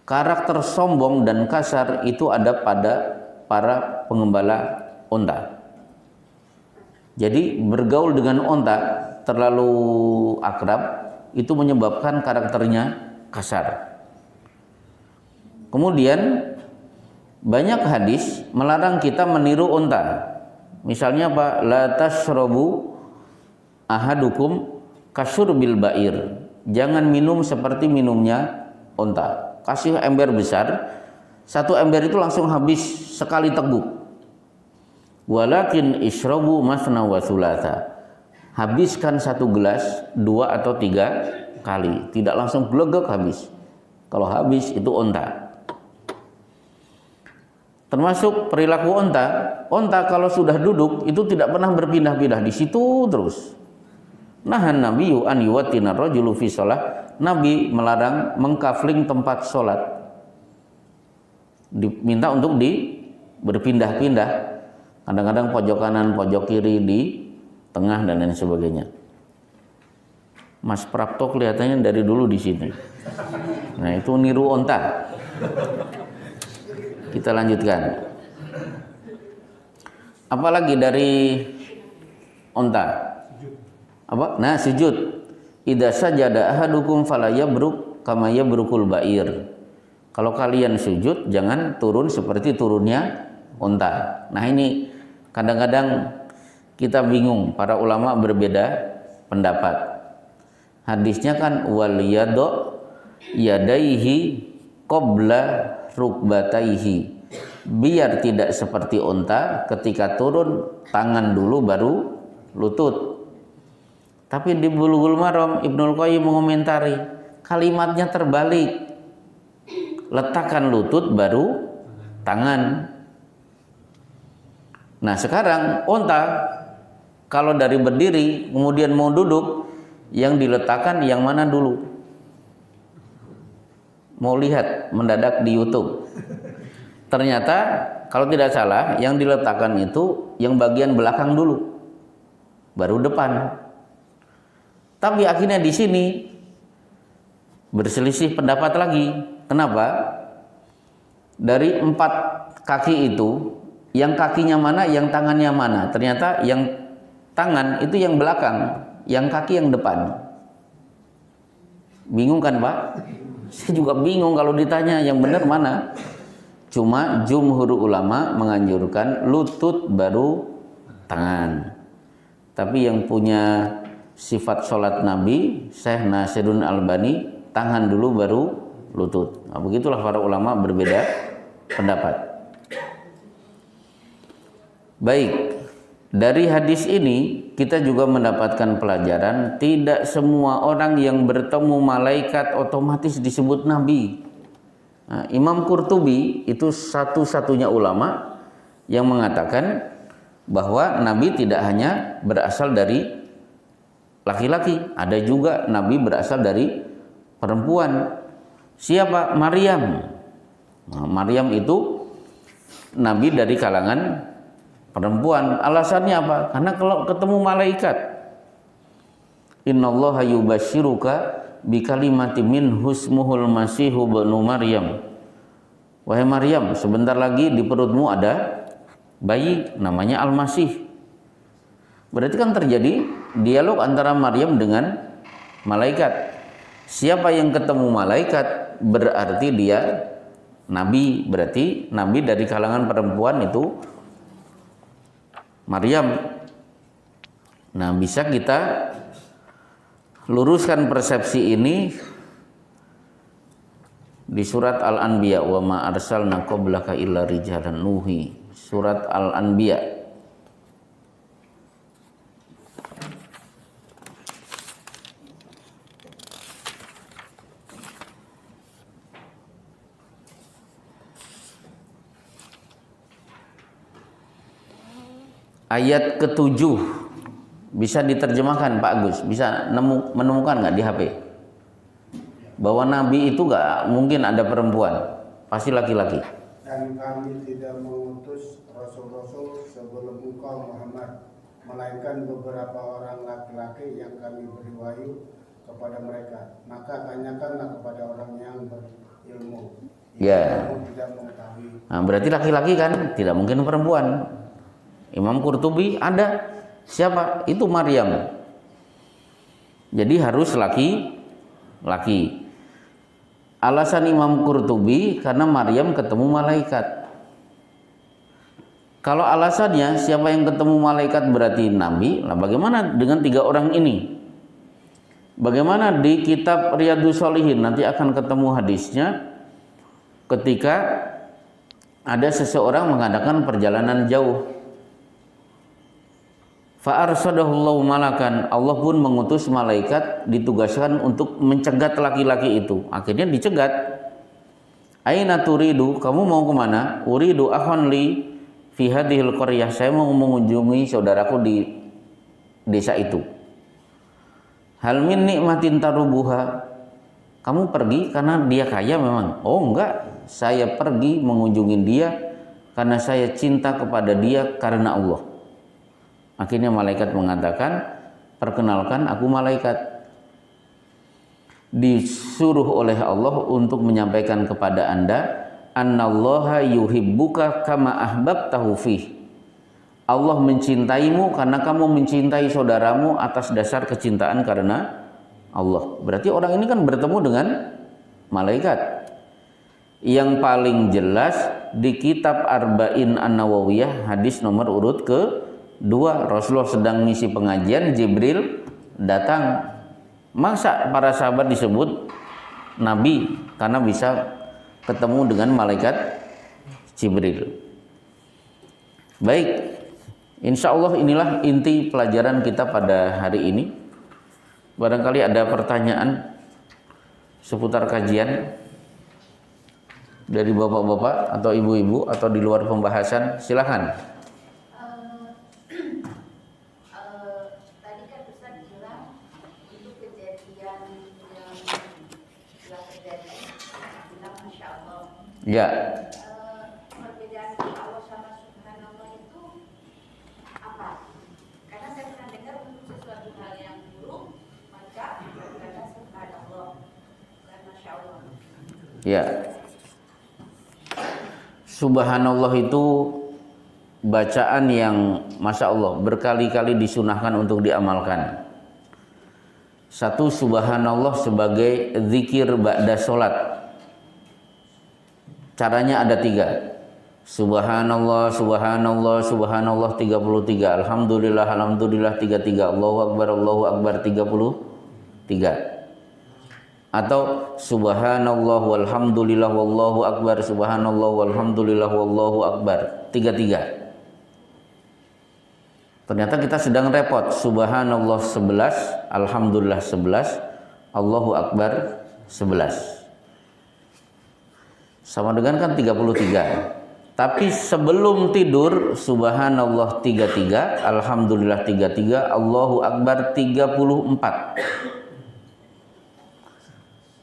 karakter sombong dan kasar itu ada pada para pengembala onta. Jadi bergaul dengan onta terlalu akrab itu menyebabkan karakternya kasar. Kemudian banyak hadis melarang kita meniru onta. Misalnya apa? La tashrabu ahadukum kasyurbil ba'ir. Jangan minum seperti minumnya onta. Kasih ember besar, 1 ember itu langsung habis sekali teguk. Walakin ishrabu masna wa thulatha. Habiskan 1 gelas 2 atau 3 kali, tidak langsung glegek habis. Kalau habis itu onta. Termasuk perilaku onta. Onta kalau sudah duduk itu tidak pernah berpindah-pindah di situ terus. Nahan nabiyyu an yuwattina rajulu fi shalah. Nabi melarang mengkafling tempat sholat. Diminta untuk berpindah-pindah. Kadang-kadang pojok kanan, pojok kiri, di tengah dan lain sebagainya. Mas Prapto kelihatannya dari dulu di sini. Nah, itu niru onta. Kita lanjutkan. Apalagi dari onta? Apa? Nah, sujud. Idza sajada ahadukum fala yabruk kama yabrukul ba'ir. Kalau kalian sujud jangan turun seperti turunnya unta. Nah, ini kadang-kadang kita bingung, para ulama berbeda pendapat. Hadisnya kan wal yadu yadaihi qabla rukbataihi, biar tidak seperti unta ketika turun tangan dulu baru lutut. Tapi di Bulughul Maram Ibnul Qayyim mengomentari kalimatnya terbalik, letakkan lutut baru tangan. Nah sekarang unta kalau dari berdiri kemudian mau duduk, yang diletakkan yang mana dulu? Mau lihat mendadak di YouTube. Ternyata kalau tidak salah yang diletakkan itu yang bagian belakang dulu, baru depan. Tapi akhirnya di sini berselisih pendapat lagi. Kenapa? Dari 4 kaki itu, yang kakinya mana, yang tangannya mana? Ternyata yang tangan itu yang belakang, yang kaki yang depan. Bingung kan Pak? Saya juga bingung kalau ditanya yang benar mana. Cuma jumhur ulama menganjurkan lutut baru tangan. Tapi yang punya sifat sholat Nabi, Syekh Nasiruddin Albani, tangan dulu baru lutut. Nah, begitulah para ulama berbeda pendapat. Baik, dari hadis ini kita juga mendapatkan pelajaran tidak semua orang yang bertemu malaikat otomatis disebut Nabi. Nah, Imam Qurtubi itu satu-satunya ulama yang mengatakan bahwa Nabi tidak hanya berasal dari laki-laki, ada juga Nabi berasal dari perempuan. Siapa? Maryam. Nah, Maryam itu Nabi dari kalangan perempuan. Alasannya apa? Karena kalau ketemu malaikat, innallaha yubasyiruka bikalimatin minhu ismuhul masihu ibnu Maryam. Wahai Maryam, sebentar lagi di perutmu ada bayi namanya Al-Masih. Berarti kan terjadi dialog antara Maryam dengan malaikat. Siapa yang ketemu malaikat berarti dia Nabi. Berarti Nabi dari kalangan perempuan itu Maryam. Nah, bisa kita luruskan persepsi ini di surat Al-Anbiya, wa ma arsalna qablaka illa rijalan nuhi. Surat Al-Anbiya ayat ke-7. Bisa diterjemahkan Pak Agus? Bisa menemukan nggak di HP? Bahwa Nabi itu nggak mungkin ada perempuan, pasti laki-laki. Dan kami tidak mengutus rasul-rasul sebelum engkau Muhammad, melainkan beberapa orang laki-laki yang kami beri wahyu kepada mereka. Maka tanyakanlah kepada orang yang berilmu. Ya. Tidak mengetahui. Nah, berarti laki-laki kan, tidak mungkin perempuan. Imam Qurtubi ada siapa? Itu Maryam. Jadi harus laki-laki. Alasan Imam Qurtubi karena Maryam ketemu malaikat. Kalau alasannya siapa yang ketemu malaikat berarti Nabi, lah bagaimana dengan 3 orang ini? Bagaimana di kitab Riyadhus Shalihin nanti akan ketemu hadisnya ketika ada seseorang mengadakan perjalanan jauh. Fa'arsadahullahu malakan, Allah pun mengutus malaikat ditugaskan untuk mencegat laki-laki itu. Akhirnya dicegat. Aina turidu, kamu mau kemana? Uridu akhon li fi hadhil qaryah, saya mau mengunjungi saudaraku di desa itu. Hal min nikmatin tarubuha, kamu pergi karena dia kaya memang? Oh enggak, saya pergi mengunjungi dia karena saya cinta kepada dia karena Allah. Akhirnya malaikat mengatakan, perkenalkan aku malaikat. Disuruh oleh Allah untuk menyampaikan kepada Anda, annallaha yuhibbuka kama ahbabtahu fih. Allah mencintaimu karena kamu mencintai saudaramu atas dasar kecintaan karena Allah. Berarti orang ini kan bertemu dengan malaikat. Yang paling jelas di kitab Arba'in An-Nawawiyah hadis nomor urut ke-2, Rasulullah sedang ngisi pengajian, Jibril datang. Masa para sahabat disebut Nabi karena bisa ketemu dengan malaikat Jibril. Baik, insya Allah inilah inti pelajaran kita pada hari ini. Barangkali ada pertanyaan seputar kajian dari bapak-bapak atau ibu-ibu atau di luar pembahasan, silakan. Tadi kan Ustaz bilang untuk kejadian yang telah terjadi, bilang Masya Allah. Ya, Perbedaan Allah sama Subhanallah itu apa? Karena saya pernah dengar untuk sesuatu hal yang buruk maka berkata Subhanallah dan Masya Allah. ya. Subhanallah itu bacaan yang Masya Allah berkali-kali disunahkan untuk diamalkan. Satu, subhanallah sebagai zikir ba'da sholat. Caranya ada 3. Subhanallah, subhanallah, subhanallah 33. Alhamdulillah, alhamdulillah 33. Allahu Akbar 33. Atau subhanallah walhamdulillah wallahu akbar, subhanallah walhamdulillah wallahu akbar 33. Ternyata kita sedang repot. Subhanallah 11, alhamdulillah 11, Allahu akbar 11. Sama dengan kan 33. Tapi sebelum tidur subhanallah 33, alhamdulillah 33, Allahu akbar 34.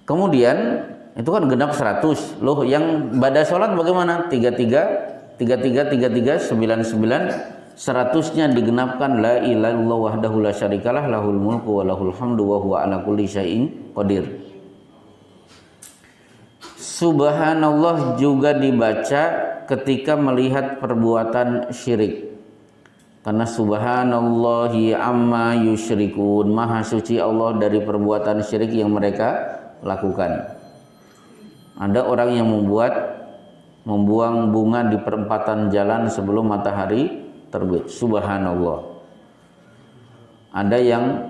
Kemudian itu kan genap 100. Loh, yang ba'da sholat bagaimana? 33, 33, 99, 100-nya digenapkan la ilaha illallah wahdahu la syarikalah lahul mulku wa lahul hamdu wa huwa ala kulli syai'in qadir. Subhanallah juga dibaca ketika melihat perbuatan syirik. Karena subhanallahi amma yusyrikun, maha suci Allah dari perbuatan syirik yang mereka lakukan. Ada orang yang membuang bunga di perempatan jalan sebelum matahari terbit. Subhanallah. Ada yang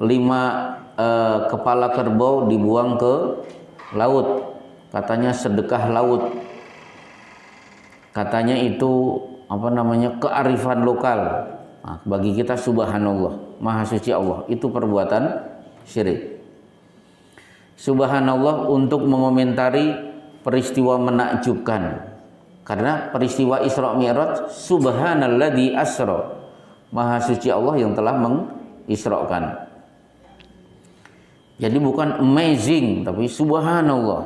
5 kepala kerbau dibuang ke laut. Katanya sedekah laut. Katanya itu kearifan lokal. Nah, bagi kita subhanallah, maha suci Allah, itu perbuatan syirik. Subhanallah untuk mengomentari peristiwa menakjubkan. Karena peristiwa Isra Mi'raj, subhanalladzi asra, maha suci Allah yang telah mengisrakan. Jadi bukan amazing, tapi subhanallah,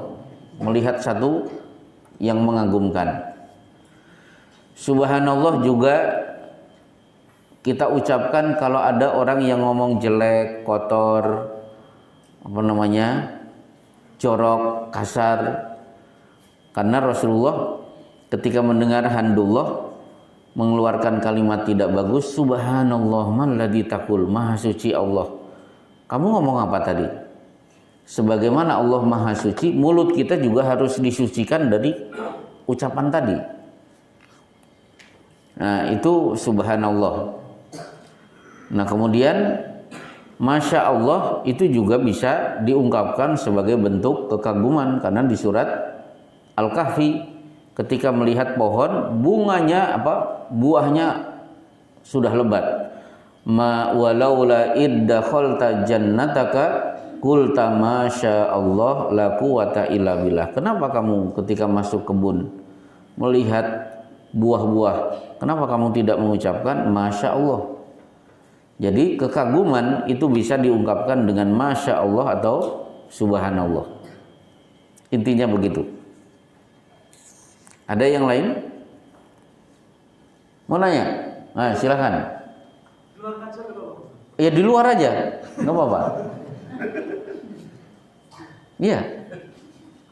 melihat satu yang mengagumkan. Subhanallah juga kita ucapkan kalau ada orang yang ngomong jelek, kotor, jorok, kasar. Karena Rasulullah ketika mendengar handullah mengeluarkan kalimat tidak bagus, subhanallah malladzi taqul, maha suci Allah. Kamu ngomong apa tadi? Sebagaimana Allah maha suci, mulut kita juga harus disucikan dari ucapan tadi. Nah, itu subhanallah. Nah, kemudian Masya Allah itu juga bisa diungkapkan sebagai bentuk kekaguman. Karena di surat Al-Kahfi ketika melihat pohon, buahnya sudah lebat. Ma walaula iddakhalta jannataka qulta masya Allah la quwata illa billah. Kenapa kamu ketika masuk kebun melihat buah-buah, kenapa kamu tidak mengucapkan masya Allah? Jadi kekaguman itu bisa diungkapkan dengan masya Allah atau subhanallah. Intinya begitu. Ada yang lain? Mau nanya? Nah, silakan. Di luar kaca gitu. Ya di luar aja, nggak apa-apa. Iya.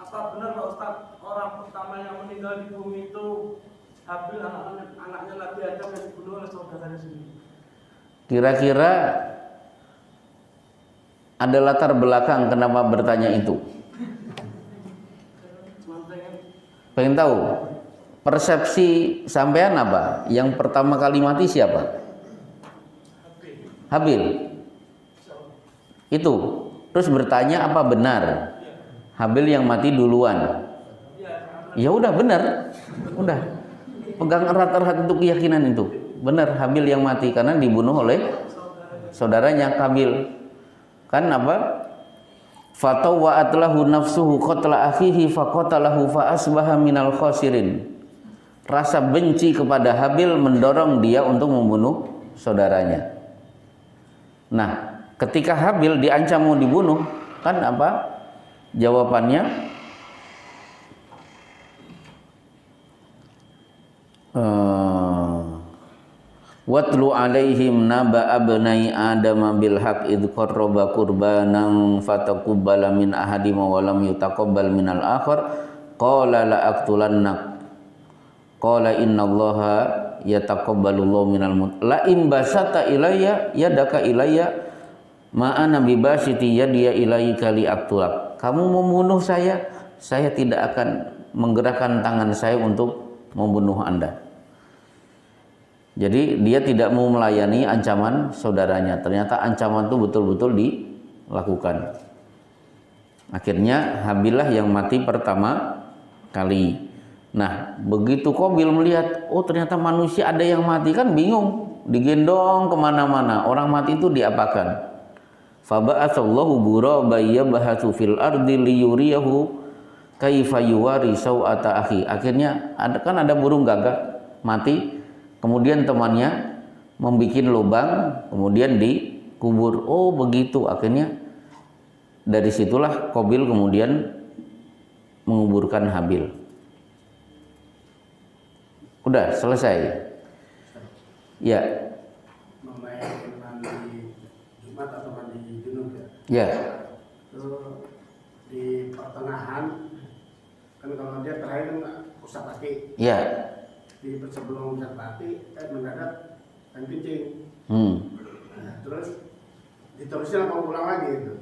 Apa benar Pak Ustaz, orang pertama yang meninggal di bumi itu Habil, anaknya Nabi Adam yang dibunuh oleh saudaranya sendiri? Kira-kira ada latar belakang kenapa bertanya itu? Pengen tahu? Persepsi sampean apa? Yang pertama kali mati siapa? Habil. Itu. Terus bertanya apa benar Habil yang mati duluan? Iya, Ya udah benar, udah pegang erat-erat untuk keyakinan itu benar Habil yang mati karena dibunuh oleh saudaranya Kabil. Kan apa? Fatawwa'at lahu nafsuhu qatla akhihi faqatalahu fa asbaha minal khasirin. Rasa benci kepada Habil mendorong dia untuk membunuh saudaranya. Nah, ketika Habil diancam mau dibunuh, kan apa? Jawabannya watlu alaihim naba abnai adam bil haq id qarraba qurbanan fataqabbala min ahadima wa lam yutaqabbal minal akhar qala la aqtulannak qala innallaha yataqabbalullahu minal la in basata ilayya yadaka ilayya ma ana bibasiti yadiya ilaika li aqtulak. Kamu membunuh saya tidak akan menggerakkan tangan saya untuk membunuh Anda. Jadi dia tidak mau melayani ancaman saudaranya. Ternyata ancaman itu betul-betul dilakukan. Akhirnya Habillah yang mati pertama kali. Nah, begitu Qabil melihat, oh ternyata manusia ada yang mati, kan bingung, digendong kemana-mana. Orang mati itu diapakan? Faba'atsallahu ghuraban yabhathu fil ardi liyuriyahu kaifa yuwari sau'ata akhi. Akhirnya ada burung gagak mati. Kemudian temannya membuat lubang, kemudian dikubur. Oh begitu, akhirnya dari situlah Qabil kemudian menguburkan Habil. Udah selesai. Ya. Mandi Jumat atau mandi junub ya? Ya. Itu di pertengahan, kan kalau dia terakhir kan usap kaki. Ya. Di sebelum usap kaki, mendadak kan kencing. Nah, terus diterusin apa ulang lagi itu?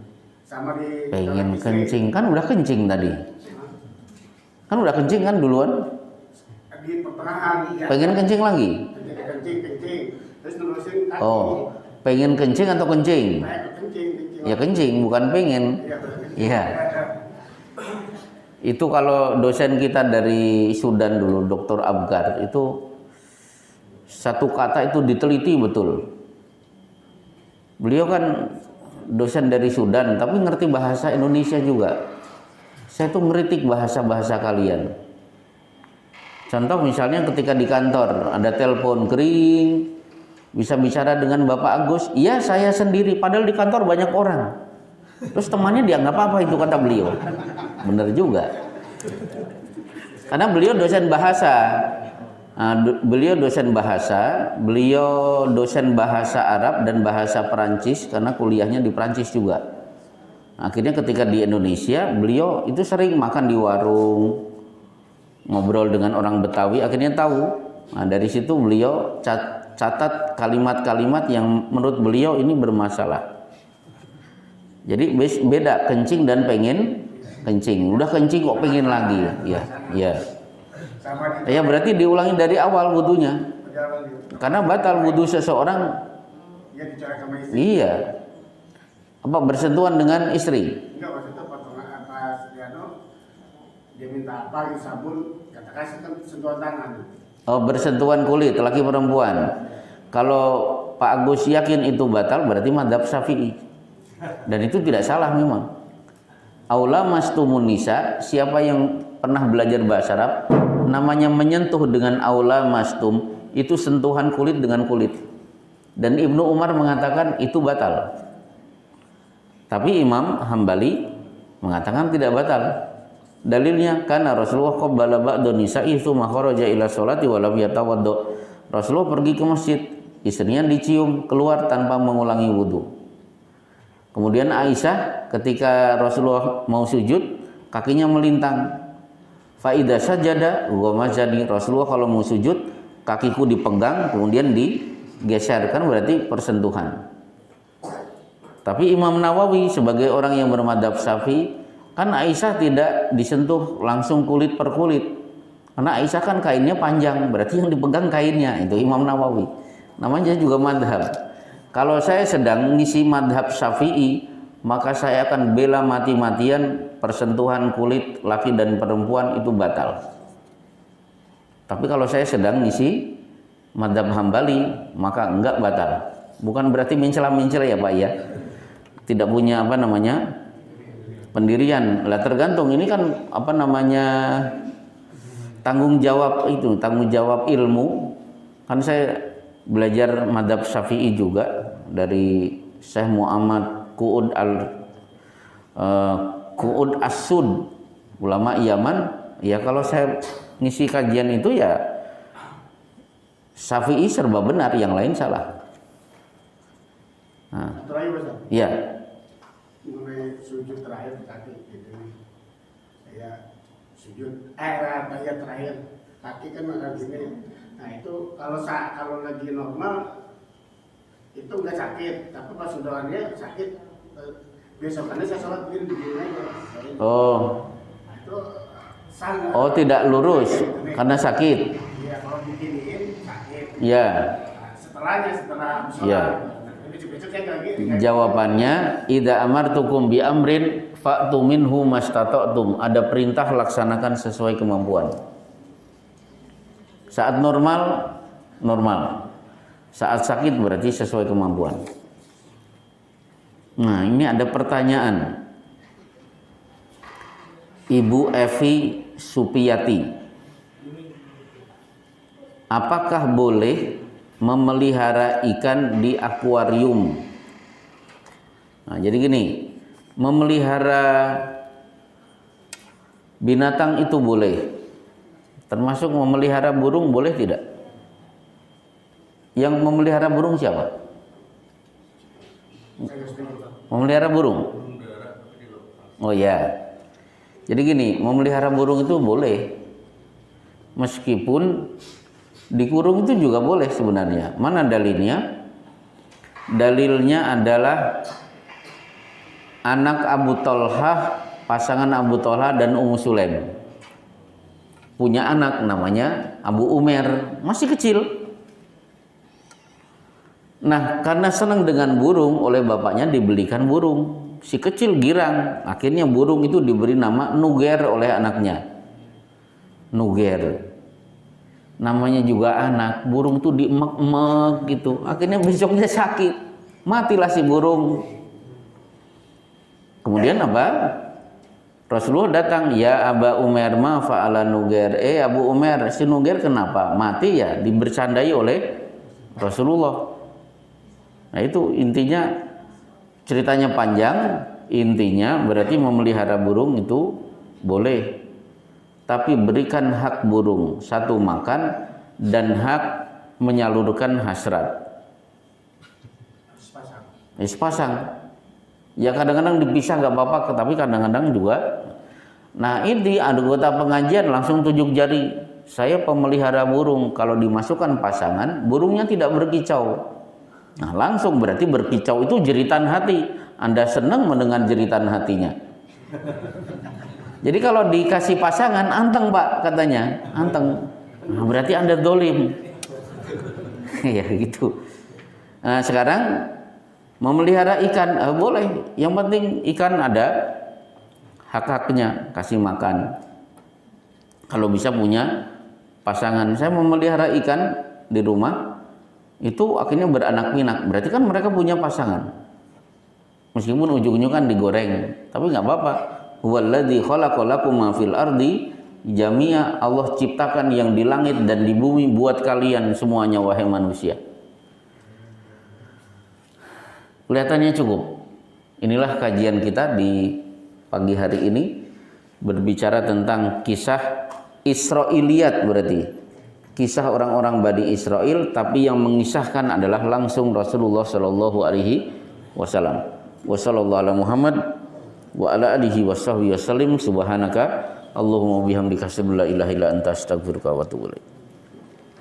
Sama di pengen kencing, kan udah kencing tadi. Kan udah kencing kan duluan? Di pertengahan ya. Pengen kencing lagi? Kencing. Terus terusin kaki. Oh, pengen kencing atau kencing? Kencing. Ya kencing, bukan pengen. Iya. Itu kalau dosen kita dari Sudan dulu, Dr. Abgar, itu satu kata itu diteliti betul. Beliau kan dosen dari Sudan, tapi ngerti bahasa Indonesia juga. Saya tuh ngeritik bahasa-bahasa kalian. Contoh misalnya ketika di kantor ada telepon kering, bisa bicara dengan Bapak Agus, iya saya sendiri, padahal di kantor banyak orang. Terus temannya dianggap apa itu, kata beliau. Bener juga. Karena beliau dosen bahasa. Nah, beliau dosen bahasa Arab dan bahasa Perancis karena kuliahnya di Perancis juga. Akhirnya ketika di Indonesia, beliau itu sering makan di warung, ngobrol dengan orang Betawi, akhirnya tahu. Nah, dari situ beliau catat kalimat-kalimat yang menurut beliau ini bermasalah. Jadi beda kencing dan pengen kencing. Udah kencing kok pengen lagi. Ya. Ya berarti diulangi dari awal wudunya. Karena batal wudu seseorang. Iya. Apa bersentuhan dengan istri? Enggak, maksudnya pas dia minta apa di sabun, kata kasih kan sentuhan tangan. Oh, bersentuhan kulit laki perempuan. Kalau Pak Agus yakin itu batal, berarti madzhab Syafi'i. Dan itu tidak salah memang. Aula mastumun nisa, siapa yang pernah belajar bahasa Arab, namanya menyentuh dengan aula mastum, itu sentuhan kulit dengan kulit. Dan Ibnu Umar mengatakan itu batal. Tapi Imam Hambali mengatakan tidak batal. Dalilnya karena Rasulullah qabbala ba'da nisa'i tsumma kharaja ila sholati wa lam yatawaddo. Rasulullah pergi ke masjid, istrinya dicium keluar tanpa mengulangi wudu. Kemudian Aisyah ketika Rasulullah mau sujud, kakinya melintang. Fa idza sajada wa majani, Rasulullah kalau mau sujud, kakiku dipegang kemudian digeser, kan berarti persentuhan. Tapi Imam Nawawi sebagai orang yang bermadzhab Syafi'i, kan Aisyah tidak disentuh langsung kulit per kulit. Karena Aisyah kan kainnya panjang, berarti yang dipegang kainnya. Itu Imam Nawawi. Namanya juga madhab. Kalau saya sedang ngisi madhab Syafi'i, maka saya akan bela mati-matian persentuhan kulit laki dan perempuan itu batal. Tapi kalau saya sedang ngisi madzhab Hambali, maka enggak batal. Bukan berarti mencela-mencela ya Pak ya. Tidak punya apa namanya pendirian. Lah tergantung, ini kan apa namanya tanggung jawab itu, tanggung jawab ilmu. Kan saya belajar madzhab Syafi'i juga dari Syekh Muhammad Qu'ud As-Sud, ulama Yaman. Ya kalau saya ngisi kajian itu ya Syafi'i serba benar, yang lain salah. Nah, Terakhir Ustaz, ya, mengenai sujud terakhir kaki gitu. Saya sujud tahiyat terakhir kaki kan agak gini. Nah itu kalau lagi normal itu nggak sakit, tapi pas udahannya sakit. Besokannya saya sholat begini aja. oh, Nah, itu sangat. oh tidak lurus karena sakit. Iya, kalau diginiin sakit. Ya, Setelah sholat. Ya. Besok saya nggak gini. jawabannya idza amartukum bi amrin fa'tu minhu mastata'tum. Ada perintah, laksanakan sesuai kemampuan. Saat normal, normal. Saat sakit berarti sesuai kemampuan. Nah, ini ada pertanyaan. Ibu Evi Supiyati, apakah boleh memelihara ikan di akuarium? Nah, jadi gini, memelihara binatang itu boleh. Termasuk memelihara burung boleh tidak? Yang memelihara burung siapa? Memelihara burung? Oh ya. Jadi gini, memelihara burung itu boleh. Meskipun dikurung itu juga boleh sebenarnya. Mana dalilnya? Dalilnya adalah anak Abu Thalhah, pasangan Abu Thalhah dan Ummu Sulaim. Punya anak namanya Abu Umair, masih kecil. Nah, karena senang dengan burung, oleh bapaknya dibelikan burung. Si kecil girang, akhirnya burung itu diberi nama Nuger oleh anaknya. Nuger. Namanya juga anak, burung itu diemek-emek gitu. Akhirnya besoknya sakit. Matilah si burung. Kemudian apa? Rasulullah datang, ya Aba Umair ma fa'ala Nuger. Abu Umair, si Nuger kenapa? Mati ya, dibercandai oleh Rasulullah. Nah itu intinya, ceritanya panjang, intinya berarti memelihara burung itu boleh. Tapi berikan hak burung, satu makan dan hak menyalurkan hasrat. Sepasang. Ya kadang-kadang dipisah nggak apa-apa, tapi kadang-kadang juga. Nah ini anggota pengajian langsung tunjuk jari. Saya pemelihara burung, kalau dimasukkan pasangan, burungnya tidak berkicau. Nah langsung berarti berkicau itu jeritan hati. Anda senang mendengar jeritan hatinya. Jadi kalau dikasih pasangan, anteng Pak katanya, anteng. Nah, berarti Anda dolim. Ya gitu. Nah sekarang memelihara ikan boleh. Yang penting ikan ada hak-haknya, kasih makan. Kalau bisa punya pasangan. Saya memelihara ikan di rumah. Itu akhirnya beranak pinak, berarti kan mereka punya pasangan. Meskipun ujung-ujungnya kan digoreng, tapi nggak apa-apa. Huwallazi khalaqalakum ma fil ardi jami'a. Allah ciptakan yang di langit dan di bumi buat kalian semuanya wahai manusia. Kelihatannya cukup. Inilah kajian kita di pagi hari ini, berbicara tentang kisah Israiliyat, berarti kisah orang-orang Bani Israel, tapi yang mengisahkan adalah langsung Rasulullah Shallallahu Alaihi Wasallam. Wassallallahu ala Muhammad wa ala alihi wasahbihi wasallim. Subhanaka Allahumma bihamdika asyhadu an la ilaha illa anta astaghfiruka wa atubu ilaik.